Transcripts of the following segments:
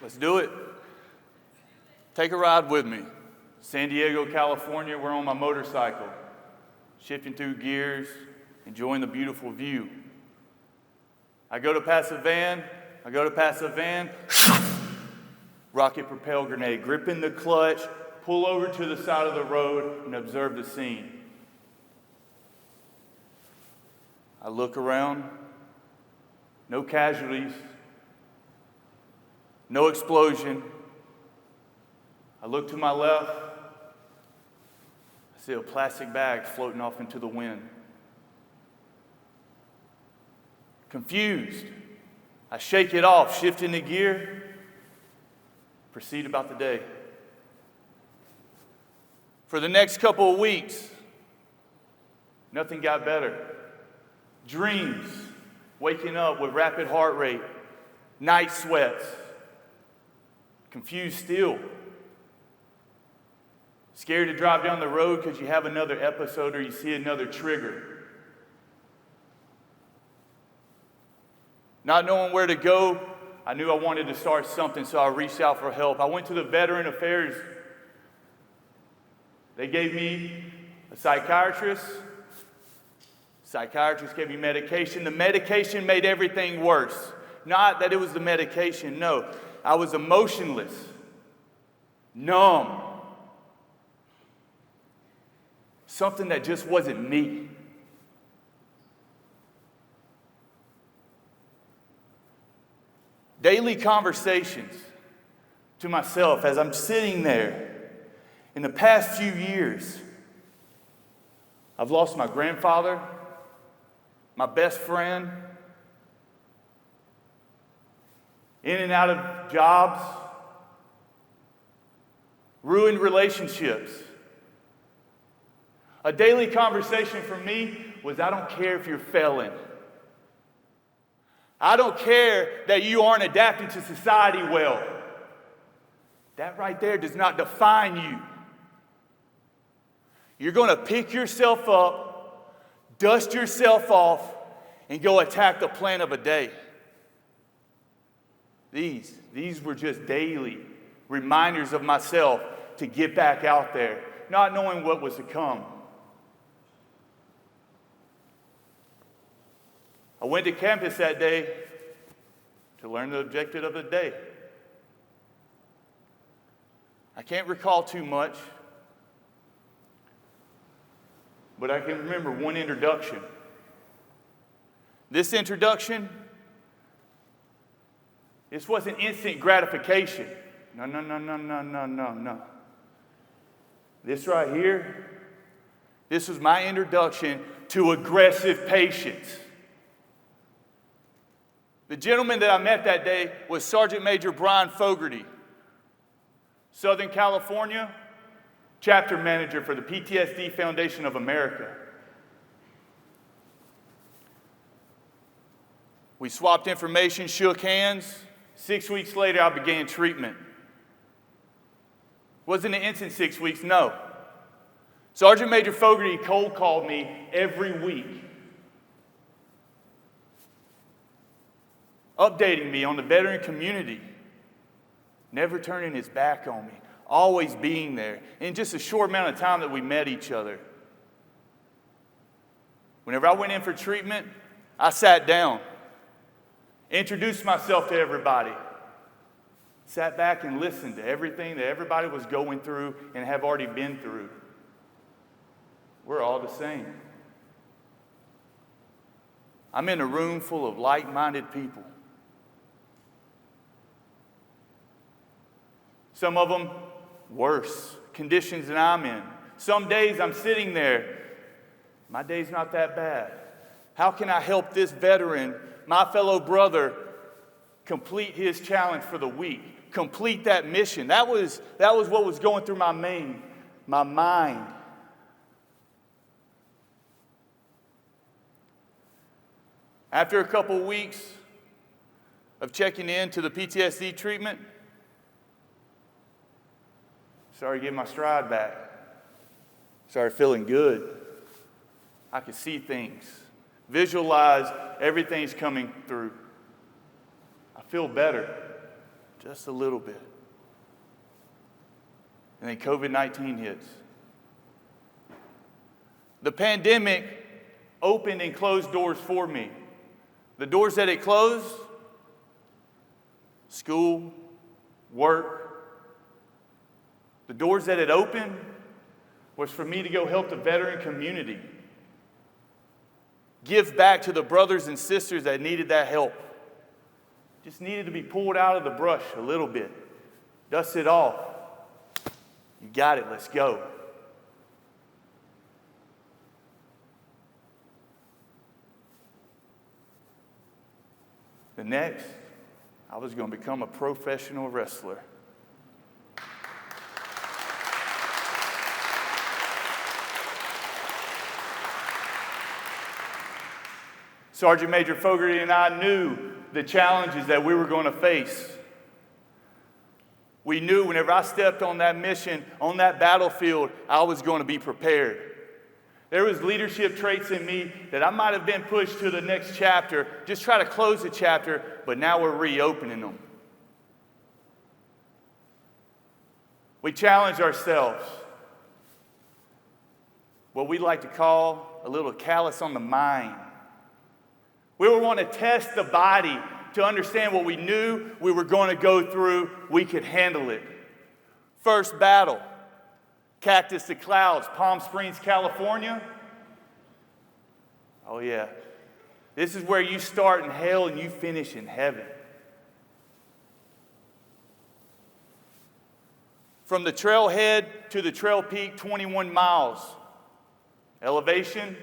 Let's do it. Take a ride with me. San Diego, California, we're on my motorcycle, shifting through gears, enjoying the beautiful view. I go to pass a van, rocket propel grenade, gripping the clutch, pull over to the side of the road and observe the scene. I look around, no casualties, no explosion. I look to my left, I see a plastic bag floating off into the wind. Confused, I shake it off, shift into gear, proceed about the day. For the next couple of weeks, nothing got better. Dreams, waking up with rapid heart rate, night sweats, confused still. Scared to drive down the road because you have another episode or you see another trigger. Not knowing where to go, I knew I wanted to start something, so I reached out for help. I went to the Veteran Affairs. They gave me a psychiatrist. Psychiatrist gave me medication. The medication made everything worse. Not that it was the medication, no. I was emotionless, numb. Something that just wasn't me. Daily conversations to myself as I'm sitting there. In the past few years, I've lost my grandfather, my best friend, in and out of jobs, ruined relationships. A daily conversation for me was, I don't care if you're failing. I don't care that you aren't adapting to society well. That right there does not define you. You're going to pick yourself up, dust yourself off, and go attack the plan of a day. These were just daily reminders of myself to get back out there, not knowing what was to come. I went to campus that day to learn the objective of the day. I can't recall too much, but I can remember one introduction. This introduction, this wasn't instant gratification. No. This right here, this was my introduction to aggressive patience. The gentleman that I met that day was Sergeant Major Brian Fogarty, Southern California, chapter manager for the PTSD Foundation of America. We swapped information, shook hands. 6 weeks later, I began treatment. Wasn't an instant 6 weeks, no. Sergeant Major Fogarty cold called me every week, updating me on the veteran community, never turning his back on me, always being there. In just a short amount of time that we met each other. Whenever I went in for treatment, I sat down, introduced myself to everybody, sat back and listened to everything that everybody was going through and have already been through. We're all the same. I'm in a room full of like-minded people. Some of them worse conditions than I'm in. Some days I'm sitting there, my day's not that bad. How can I help this veteran, my fellow brother, complete his challenge for the week? Complete that mission. That was what was going through my mind. After a couple weeks of checking in to the PTSD treatment, started getting my stride back. Started feeling good. I could see things. Visualize everything's coming through. I feel better. just a little bit. And then COVID-19 hits. The pandemic opened and closed doors for me. The doors that it closed, school, work. The doors that it opened was for me to go help the veteran community. Give back to the brothers and sisters that needed that help. Just needed to be pulled out of the brush a little bit. Dust it off. You got it, let's go. The next, I was going to become a professional wrestler. Sergeant Major Fogarty and I knew the challenges that we were going to face. We knew whenever I stepped on that mission, on that battlefield, I was going to be prepared. There was leadership traits in me that I might have been pushed to the next chapter, just try to close the chapter, but now we're reopening them. We challenge ourselves. What we like to call a little callous on the mind. We would want to test the body to understand what we knew we were going to go through, we could handle it. First battle, Cactus to Clouds, Palm Springs, California. Oh yeah, this is where you start in hell and you finish in heaven. From the trailhead to the trail peak, 21 miles. Elevation,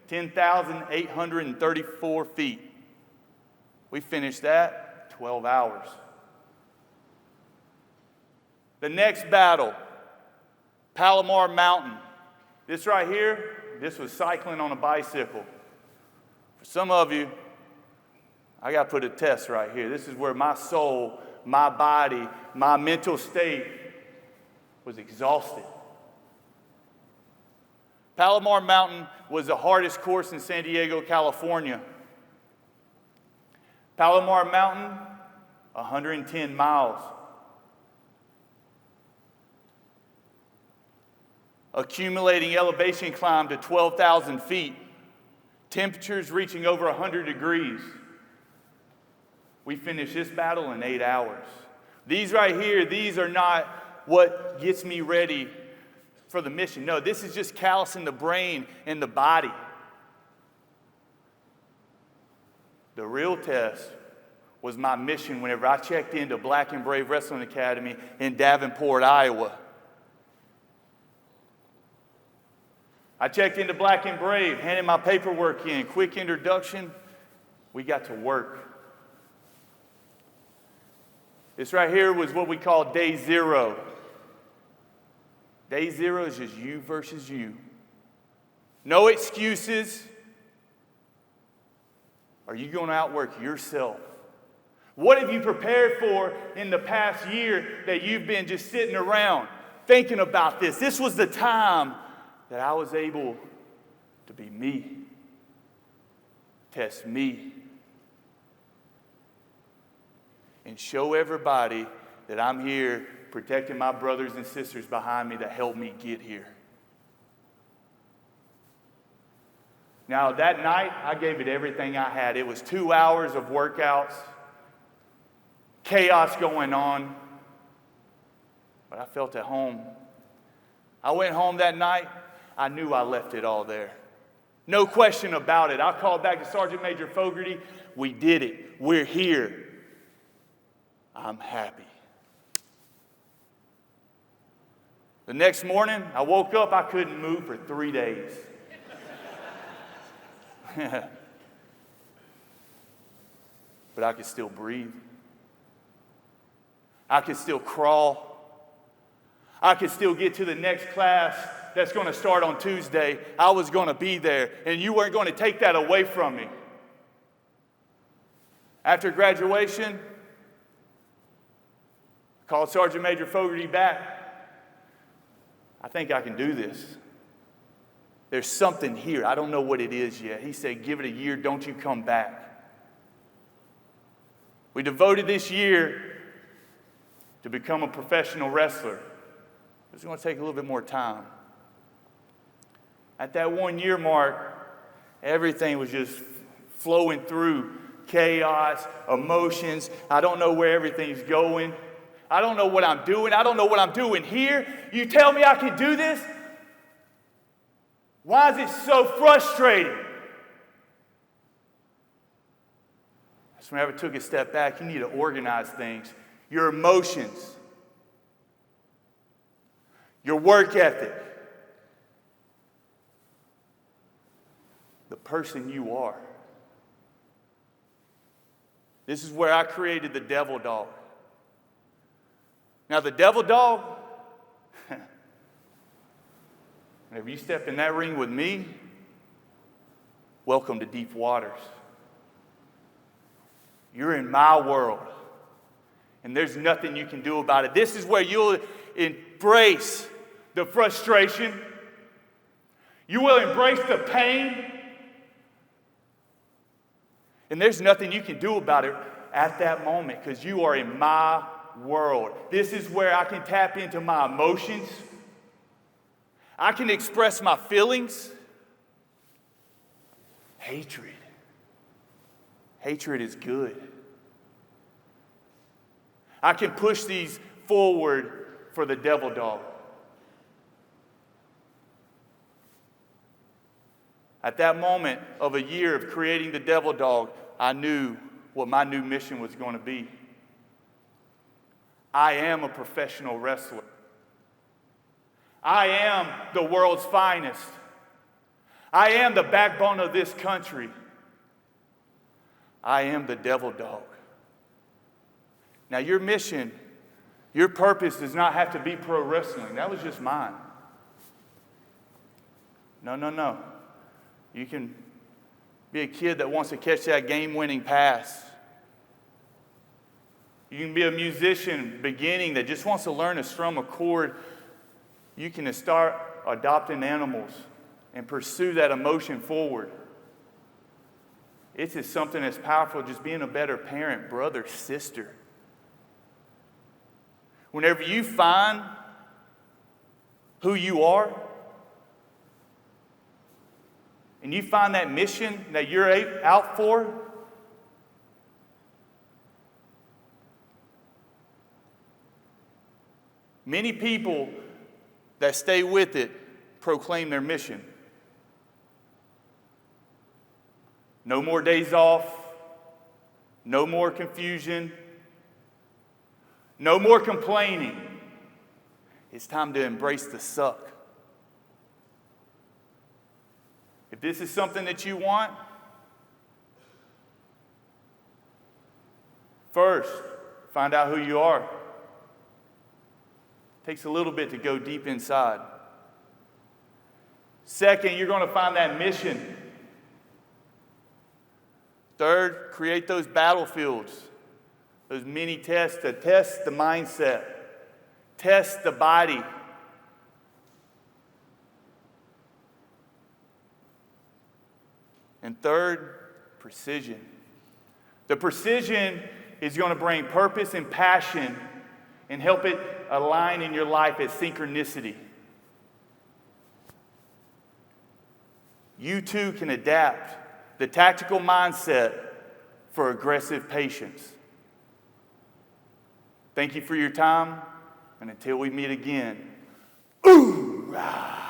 10,834 feet. We finished that 12 hours. The next battle, Palomar Mountain. This right here, this was cycling on a bicycle. For some of you, I got to put a test right here. This is where my soul, my body, my mental state was exhausted. Palomar Mountain was the hardest course in San Diego, California. Palomar Mountain, 110 miles. Accumulating elevation climb to 12,000 feet. Temperatures reaching over 100 degrees. We finished this battle in 8 hours. These right here, these are not what gets me ready for the mission. No, this is just callousing the brain and the body. The real test was my mission whenever I checked into Black and Brave Wrestling Academy in Davenport, Iowa. I checked into Black and Brave, handed my paperwork in, quick introduction. We got to work. This right here was what we call day zero. Day zero is just you versus you. No excuses. Are you going to outwork yourself? What have you prepared for in the past year that you've been just sitting around thinking about this? This was the time that I was able to be me. Test me. And show everybody that I'm here protecting my brothers and sisters behind me that helped me get here. Now, that night, I gave it everything I had. It was 2 hours of workouts, chaos going on, but I felt at home. I went home that night. I knew I left it all there. No question about it. I called back to Sergeant Major Fogarty. We did it. We're here. I'm happy. The next morning, I woke up. I couldn't move for 3 days. But I could still breathe. I could still crawl. I could still get to the next class that's going to start on Tuesday. I was going to be there, and you weren't going to take that away from me. After graduation, I called Sergeant Major Fogarty back. I think I can do this. There's something here. I don't know what it is yet. He said, give it a year. Don't you come back. We devoted this year to become a professional wrestler. It's going to take a little bit more time. At that 1 year mark, everything was just flowing through chaos, emotions. I don't know where everything's going. I don't know what I'm doing. I don't know what I'm doing here. You tell me I can do this? Why is it so frustrating? So whenever I took a step back, you need to organize things. Your emotions, your work ethic, the person you are. This is where I created the devil dog. Now the devil dog, whenever you step in that ring with me, welcome to deep waters. You're in my world, and there's nothing you can do about it. This is where you'll embrace the frustration. You will embrace the pain, and there's nothing you can do about it at that moment because you are in my world. This is where I can tap into my emotions. I can express my feelings. Hatred. Hatred is good. I can push these forward for the devil dog. At that moment of a year of creating the devil dog, I knew what my new mission was going to be. I am a professional wrestler. I am the world's finest. I am the backbone of this country. I am the devil dog. Now your mission, your purpose does not have to be pro wrestling. That was just mine. No. You can be a kid that wants to catch that game-winning pass. You can be a musician beginning that just wants to learn to strum a chord. You can start adopting animals and pursue that emotion forward. It's just something that's powerful, just being a better parent, brother, sister. Whenever you find who you are, and you find that mission that you're out for, many people that stay with it proclaim their mission. No more days off. No more confusion. No more complaining. It's time to embrace the suck. If this is something that you want, first, find out who you are. It takes a little bit to go deep inside. Second, you're going to find that mission. Third, create those battlefields, those mini tests to test the mindset, test the body. And third, precision. The precision is going to bring purpose and passion and help it align in your life as synchronicity. You too can adapt the tactical mindset for aggressive patience. Thank you for your time, and until we meet again, ooh-rah!